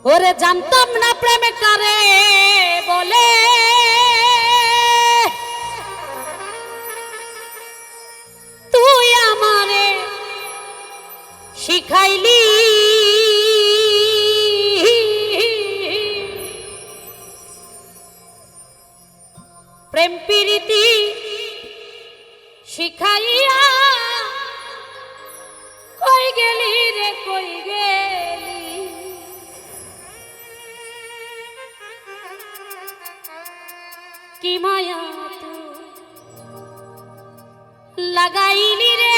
ওরে জানতাম না প্রেম করে বলে তুই আমারে শিখাইলি প্রেম প্রীতি শিখাইয়া কই গেলি রে কই গেলি কি মায়া তো লাগাইলি রে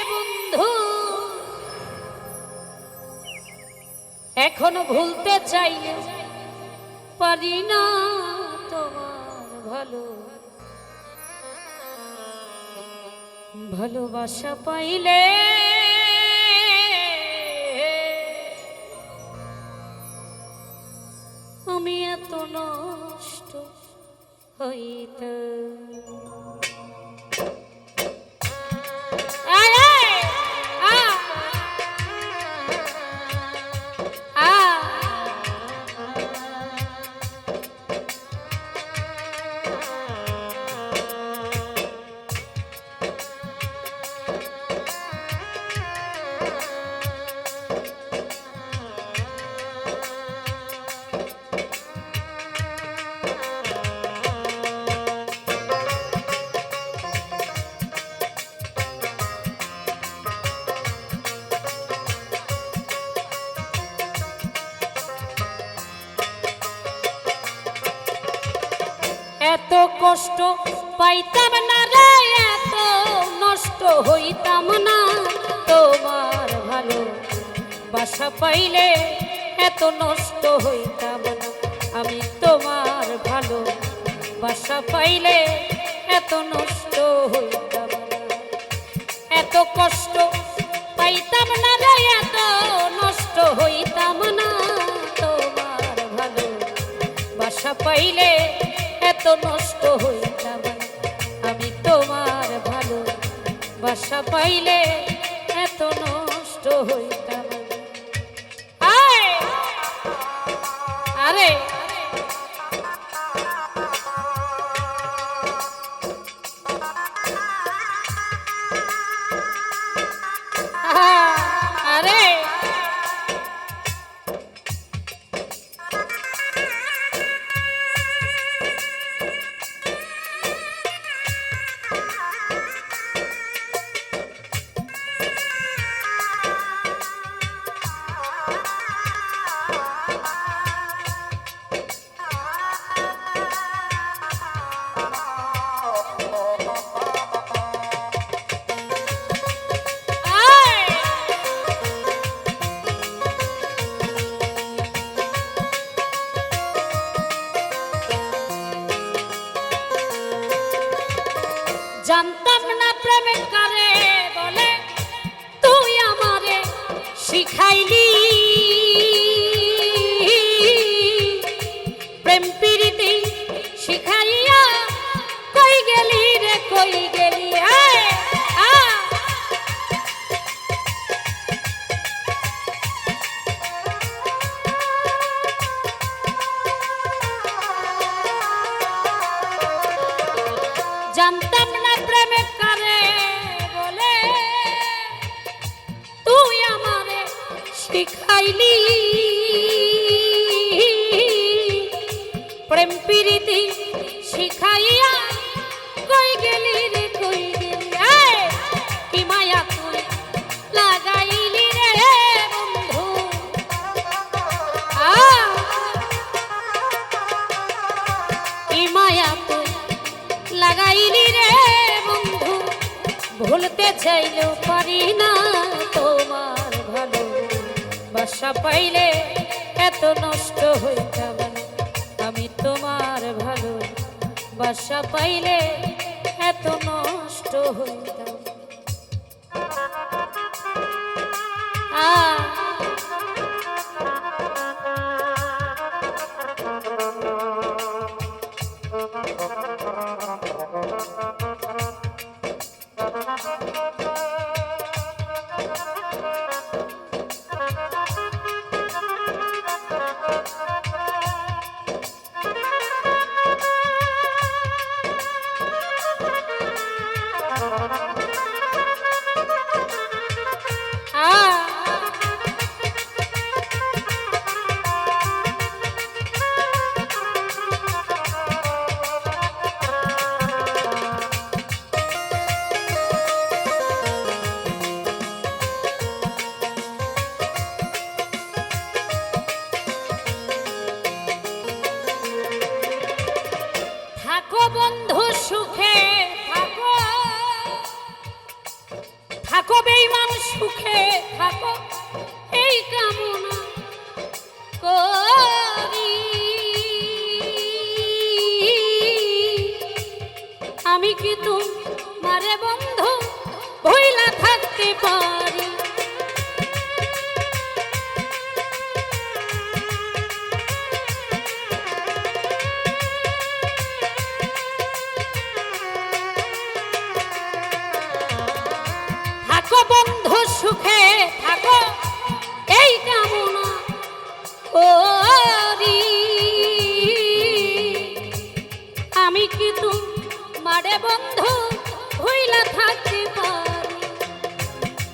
বন্ধু এখনো ভুলতে চাই পারি না তোমার ভালো ভালোবাসা পাইলে আমি এত নষ্ট হইতাম এত কষ্ট পাইতাম না রে এত নষ্ট হইতাম না তোমার ভালো বাসা পাইলে এত নষ্ট হইতাম না আমি তোমার ভালো বাসা পাইলে এত নষ্ট হইতাম না এত কষ্ট পাইতাম না রে এত নষ্ট হইতাম না তোমার ভালো বাসা পাইলে এত নষ্ট হইতাম আমি তোমার ভালো বাসা পাইলে এত নষ্ট হইতাম আরে আরে জানতাম না প্রেম করে বলে তুই আমারে শিখাইলি প্রেম প্রীতি শিখাইয়া কই গেলি রে কই গেলি জানতাম না প্রেম করে বলে তুই আমারে শিখাইলি প্রেম প্রীতি শিখাইয়া কই গেলি রে কই গেলি কি মায়া তুই লাগাইলি রে বন্ধু কি মায়া তুই লাগাইলি রে বন্ধু ভুলতে চাইলেও পারি না তোমার ভালো বাসা পাইলে এত নষ্ট হইতাম আমি তোমার ভালো বাসা পাইলে এত নষ্ট হইতাম সুখে থাকো এই কামনা করি। আমি কি তোমারে বন্ধু ভুইলা থাকতে পারি? থাকো বন্ধু সুখে থাকো এই কামনা করি। আমি কি তোমারে বন্ধু ভুইলা থাকতে পারি?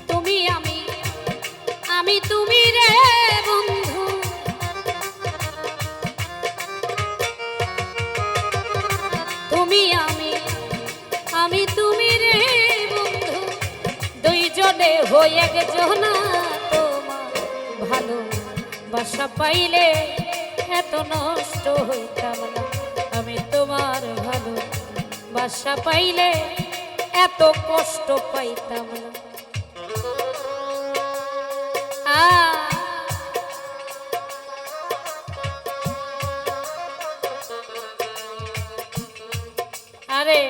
তুমি আমি তুমি রে বন্ধু, তুমি আমি তুমি রে বন্ধু, দুইজনে হই একজনা। তোমার ভালো বাসা পাইলে এত নষ্ট হইতাম না। আমি তোমার ভালো বাসা পাইলে এত কষ্ট পাইতাম না। আরে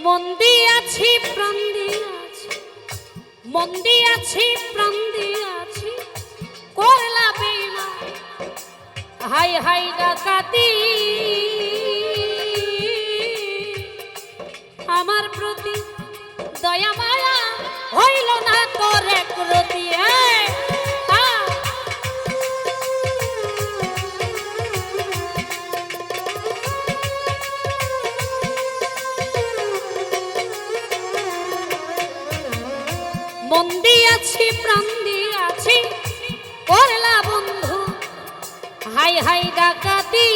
মন দিয়াছি প্রাণ দিয়াছি, মন দিয়াছি প্রাণ দিয়াছি, করলা বেঈমান হাই হাই ডাকাতি। আমার প্রতি দয়া মায়া হইল না তোর একরতি। মন দিয়াছি প্রাণ দিয়াছি, করলা বন্ধু হাই হাই ডাকাতি।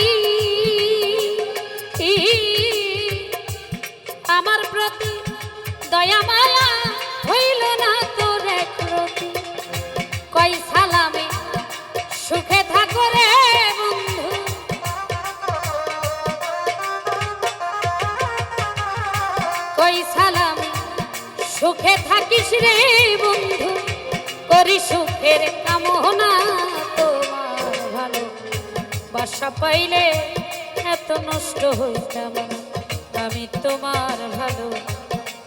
আমার প্রতি দয়া মায়া হইল না তোর একরতি। কই সালামে সুখে থাকো রে বন্ধু, কই সালামে সুখে থাকিস রে বন্ধু, করি সুখের কামনা। তোমার ভালো বাসা পাইলে এত নষ্ট হইতাম না। আমি তোমার ভালো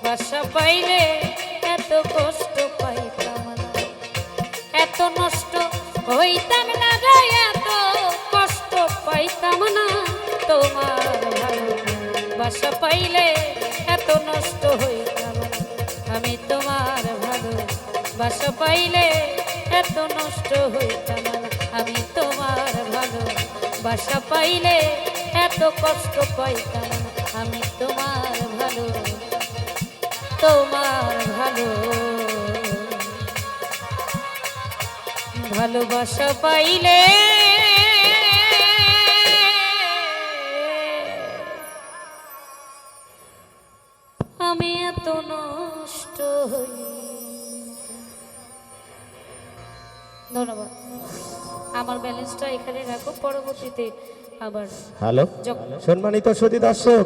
বাসা পাইলে এত কষ্ট পাইতাম না। এত নষ্ট হইতাম না রে, এত কষ্ট পাইতাম না। তোমার ভালো বাসা পাইলে এত নষ্ট হইতাম না। আমি তোমার ভালো বাসা পাইলে এত নষ্ট হইতাম না। আমি তোমার ভালো বাসা পাইলে এত কষ্ট পাইতাম না। আমি তোমার ভালো ভালোবাসা পাইলে আমি এত নষ্ট হই। ধন্যবাদ। আমার ব্যালেন্সটা এখানে রাখো, পরবর্তীতে আবার। হ্যালো, সম্মানিত সুধী দর্শক।